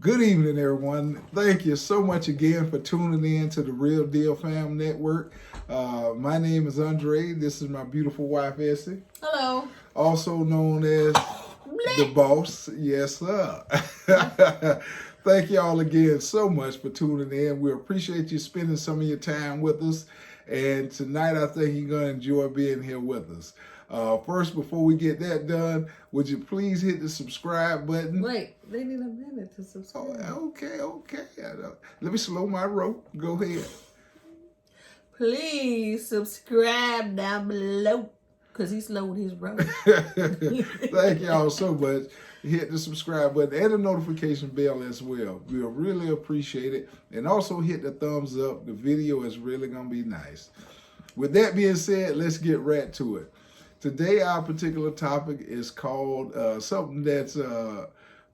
Good evening, everyone. Thank you so much again for tuning in to the Realdealfam network. My name is Andre. This is my beautiful wife, Essie. Hello. Also known as the boss. Yes, sir. Thank you all again so much for tuning in. We appreciate you spending some of your time with us. And tonight, I think you're going to enjoy being here with us. First, before we get that done, would you please hit the subscribe button? Wait, they need a minute to subscribe. Oh, okay. Let me slow my rope. Go ahead. Please subscribe down below, because he slowed his rope. Thank y'all so much. Hit the subscribe button and the notification bell as well. We'll really appreciate it. And also hit the thumbs up. The video is really going to be nice. With that being said, let's get right to it. Today, our particular topic is called something that's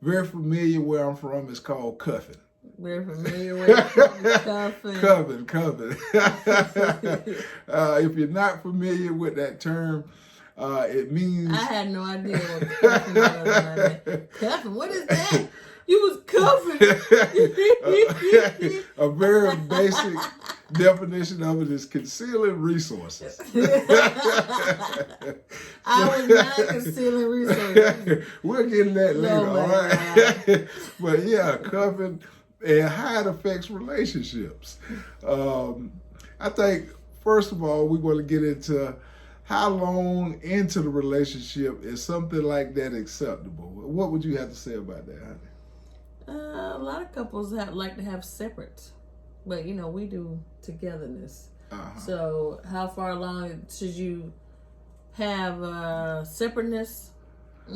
very familiar where I'm from. It's called cuffing. We're familiar with cuffing. Cuffing. If you're not familiar with that term, it means... I had no idea what cuffing was. Cuffing? What is that? You was cuffing. A very basic definition of it is concealing resources. I was not concealing resources. We'll get into that later, all right? But yeah, cuffing and how it affects relationships. I think, first of all, we're going to get into how long into the relationship is something like that acceptable. What would you have to say about that, honey? A lot of couples like to have separates, but we do togetherness. So how far along should you have separateness? I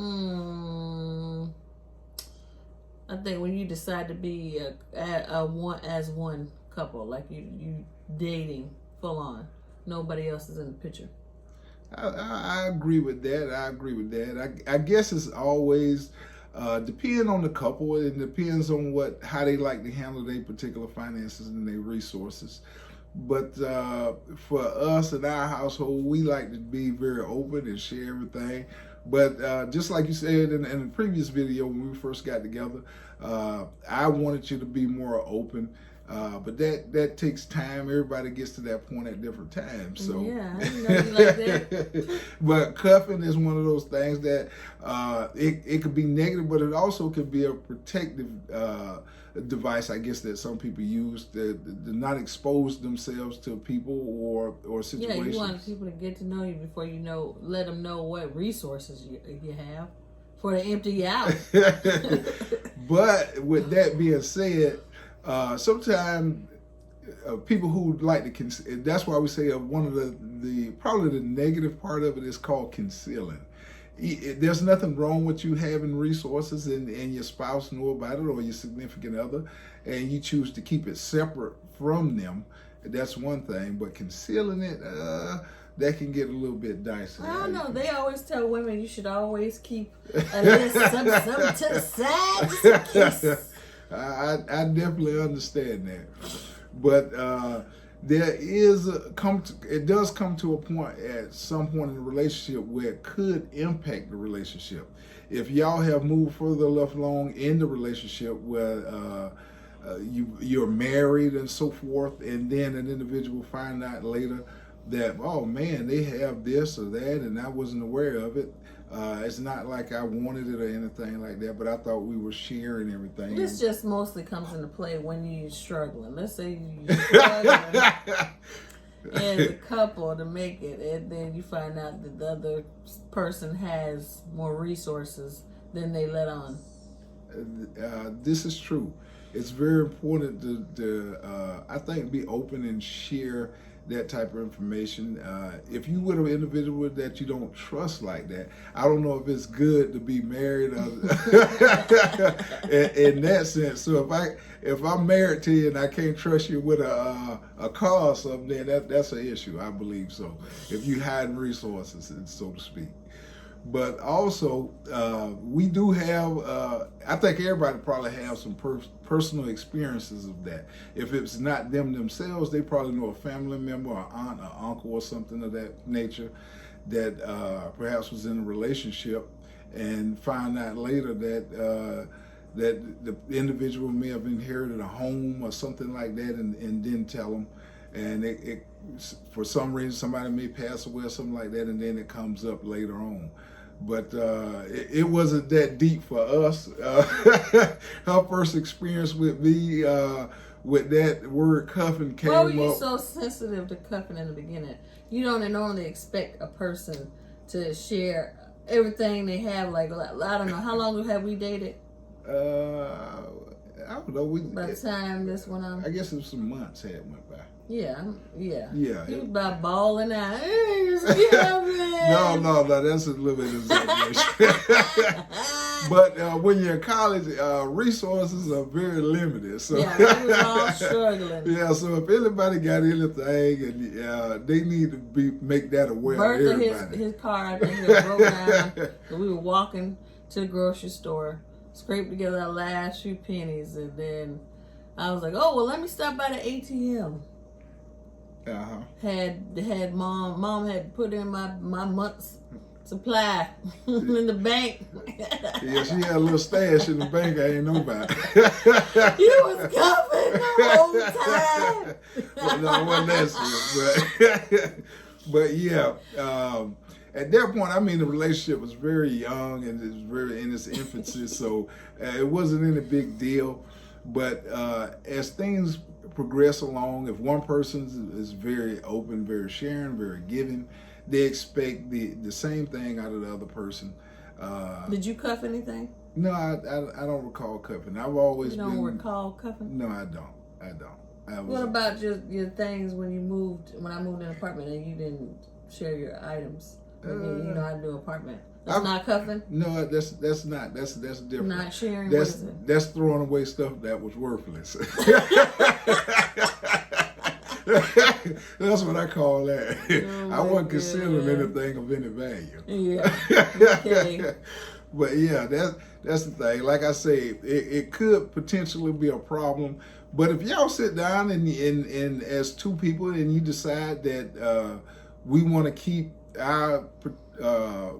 think when you decide to be a one couple, like you dating full on, nobody else is in the picture. I agree with that. I guess it's always depend on the couple. It depends on how they like to handle their particular finances and their resources. But for us in our household, we like to be very open and share everything. But just like you said in the previous video when we first got together, I wanted you to be more open. But that takes time. Everybody gets to that point at different times. So yeah, I didn't know you like that. But cuffing is one of those things that it could be negative, but it also could be a protective device, I guess, that some people use to not expose themselves to people or situations. Yeah, you want people to get to know you before let them know what resources you have for to empty you out. But with that being said, sometimes people who like to that's why we say one of the probably the negative part of it is called concealing. There's nothing wrong with you having resources and your spouse know about it or your significant other, and you choose to keep it separate from them. That's one thing, but concealing it, that can get a little bit dicey. I don't know. They always tell women you should always keep a little something to the side, just in case. I definitely understand that, but it does come to a point at some point in the relationship where it could impact the relationship. If y'all have moved further along in the relationship where you're married and so forth, and then an individual find out later that, oh man, they have this or that and I wasn't aware of it. It's not like I wanted it or anything like that, but I thought we were sharing everything. This just mostly comes into play when you're struggling. Let's say you're struggling as a couple to make it, and then you find out that the other person has more resources than they let on. This is true. It's very important to I think, be open and share that type of information. If you with an individual that you don't trust like that, I don't know if it's good to be married in that sense. So if I'm married to you and I can't trust you with a car or something, then that's an issue, I believe. So if you hide resources, so to speak. But also, we do have, I think everybody probably have some personal experiences of that. If it's not them themselves, they probably know a family member, or aunt, or uncle, or something of that nature that perhaps was in a relationship and find out later that that the individual may have inherited a home or something like that, and didn't tell them, and it for some reason somebody may pass away or something like that, and then it comes up later on. But it wasn't that deep for us. Her first experience with me with that word cuffing came up. Why were you so sensitive to cuffing in the beginning? You don't normally expect a person to share everything they have. Like, I don't know, how long have we dated? I don't know. By the time this went on, I guess it was some months had went by. Yeah. He was about bawling out. Hey, no, that's a little bit of exaggeration. But when you're in college, resources are very limited. So yeah, we was all struggling. Yeah, so if anybody got anything, and they need to make that aware of everybody. His car, I think, had broke down. So we were walking to the grocery store, scraped together our last few pennies, and then I was like, oh, well, let me stop by the ATM. Had mom had put in my month's supply in the bank. Yeah, she had a little stash in the bank I ain't know about. You was coughing the whole time. Well, no, it wasn't that serious, but yeah. At that point, I mean, the relationship was very young and it was very in its infancy, so it wasn't any big deal. But as things progress along, if one person is very open, very sharing, very giving, they expect the same thing out of the other person. Did you cuff anything? No, I don't recall cuffing. I've always You don't recall cuffing? No, I don't. What about your things when I moved in an apartment and you didn't share your items? I mean, I do apartment. That's not cuffing? No, that's not. That's different. Not sharing. That's what is it? That's throwing away stuff that was worthless. That's what I call that. I wasn't considering anything of any value. Yeah. Okay. But yeah, that's the thing. Like I say, it could potentially be a problem. But if y'all sit down and as two people and you decide that we want to keep our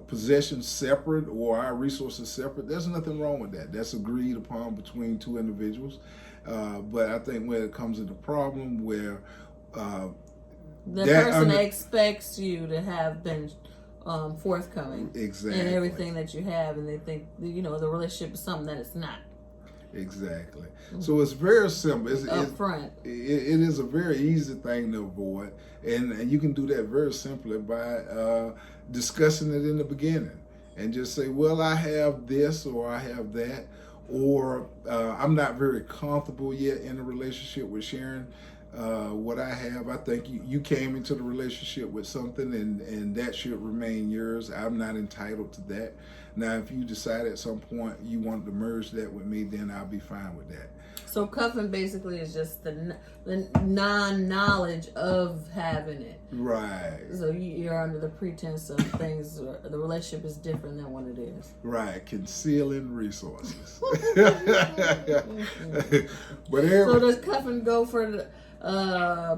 possessions separate or our resources separate, there's nothing wrong with that. That's agreed upon between two individuals. But I think when it comes to the problem where the person expects you to have been forthcoming exactly in everything that you have, and they think the relationship is something that it's not. Exactly. So it's very simple. Upfront. It is a very easy thing to avoid, and you can do that very simply by discussing it in the beginning, and just say, well, I have this or I have that, or I'm not very comfortable yet in a relationship with sharing what I have. I think you came into the relationship with something, and that should remain yours. I'm not entitled to that. Now, if you decide at some point you want to merge that with me, then I'll be fine with that. So cuffing basically is just the non-knowledge of having it. Right. So you're under the pretense of things, the relationship is different than what it is. Right. Concealing resources. So does cuffing go for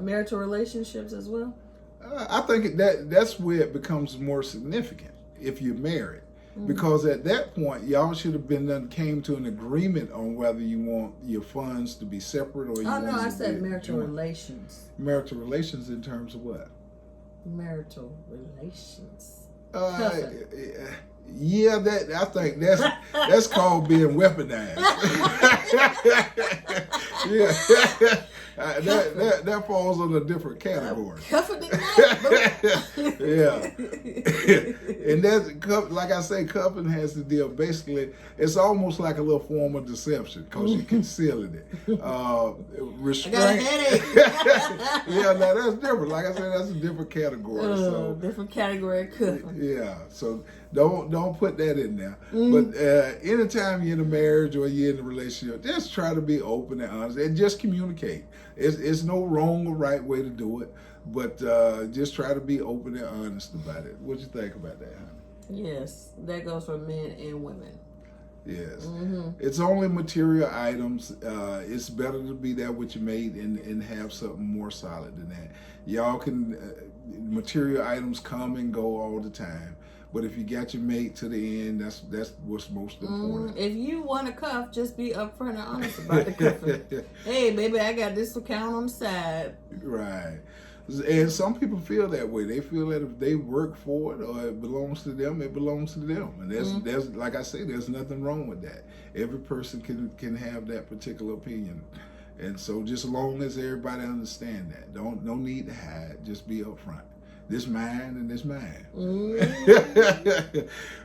marital relationships as well? I think that's where it becomes more significant if you're married. Because at that point, y'all should have came to an agreement on whether you want your funds to be separate or you want. Oh no, I said marital relations. Marital relations in terms of what? Marital relations. Yeah, I think that's called being weaponized. Yeah. That falls on a different category. Yeah. And that's, like I say, cuffing has to deal, basically, it's almost like a little form of deception because you're concealing it. Restraint. I got a headache. Yeah, now that's different. Like I said, that's a different category. Different category of cuffing. Yeah, so don't put that in there. But anytime you're in a marriage or you're in a relationship, just try to be open and honest and just communicate. It's no wrong or right way to do it, but just try to be open and honest about it. What you think about that, honey? Yes, that goes for men and women. Yes. It's only material items. It's better to be there with your mate and have something more solid than that. Y'all can, material items come and go all the time, But if you got your mate to the end, that's what's most important. If you want to cuff, just be upfront and honest about the cuffing. Hey, baby, I got this account on the side. Right. And some people feel that way. They feel that if they work for it or it belongs to them, it belongs to them. And there's like I say, there's nothing wrong with that. Every person can have that particular opinion. And so just as long as everybody understand that, no need to hide, just be upfront. This mine and this mine.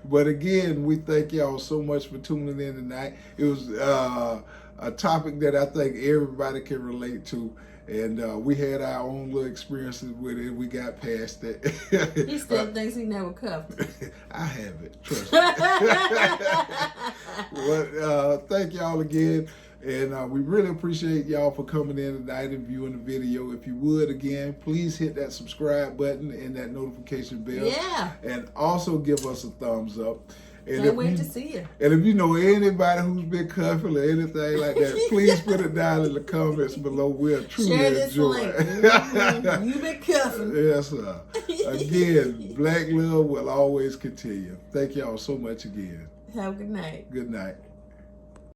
But again, we thank y'all so much for tuning in tonight. It was a topic that I think everybody can relate to. And we had our own little experiences with it. We got past it. He still thinks he never cuffed. I haven't, trust me. But thank y'all again. And we really appreciate y'all for coming in tonight and viewing the video. If you would, again, please hit that subscribe button and that notification bell. Yeah. And also give us a thumbs up. And Can't wait to see you. And if you know anybody who's been cuffing or anything like that, please put it down in the comments below. We'll truly Share this enjoy link. it. You been cuffing. Yes, sir. Again, Black love will always continue. Thank y'all so much again. Have a good night. Good night.